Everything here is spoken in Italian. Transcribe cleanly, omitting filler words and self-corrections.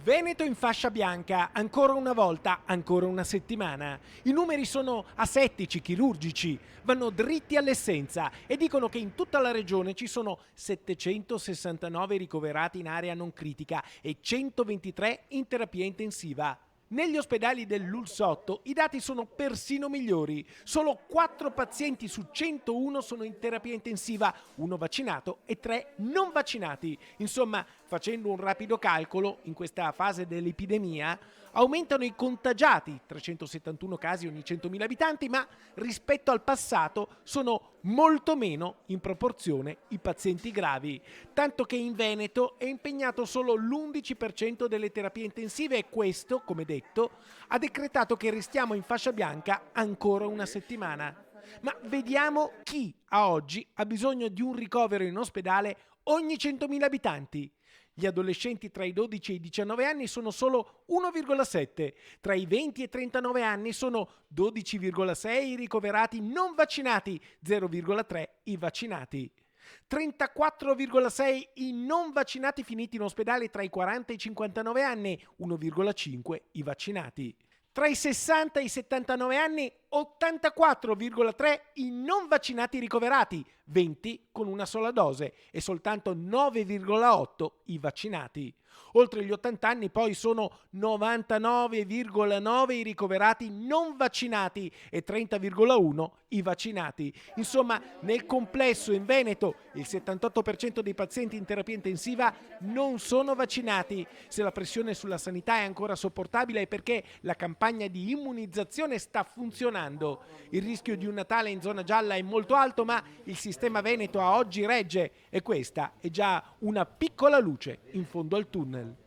Veneto in fascia bianca, ancora una volta, ancora una settimana. I numeri sono asettici, chirurgici, vanno dritti all'essenza e dicono che in tutta la regione ci sono 769 ricoverati in area non critica e 123 in terapia intensiva. Negli ospedali del Lussotto i dati sono persino migliori. Solo 4 pazienti su 101 sono in terapia intensiva, 1 vaccinato e 3 non vaccinati. Insomma, facendo un rapido calcolo, in questa fase dell'epidemia aumentano i contagiati, 371 casi ogni 100.000 abitanti, ma rispetto al passato sono molto meno in proporzione i pazienti gravi. Tanto che in Veneto è impegnato solo l'11% delle terapie intensive e questo, come detto, ha decretato che restiamo in fascia bianca ancora una settimana. Ma vediamo chi a oggi ha bisogno di un ricovero in ospedale ogni 100.000 abitanti. Gli adolescenti tra i 12 e i 19 anni sono solo 1,7, tra i 20 e i 39 anni sono 12,6 i ricoverati non vaccinati, 0,3 i vaccinati. 34,6 i non vaccinati finiti in ospedale tra i 40 e i 59 anni, 1,5 i vaccinati. Tra i 60 e i 79 anni, 84,3 i non vaccinati ricoverati, 20 con una sola dose e soltanto 9,8 i vaccinati. Oltre gli 80 anni poi sono 99,9 i ricoverati non vaccinati e 30,1 i vaccinati. Insomma, nel complesso in Veneto il 78% dei pazienti in terapia intensiva non sono vaccinati. Se la pressione sulla sanità è ancora sopportabile è perché la campagna di immunizzazione sta funzionando. Il rischio di un Natale in zona gialla è molto alto, ma il sistema Veneto a oggi regge e questa è già una piccola luce in fondo al tunnel.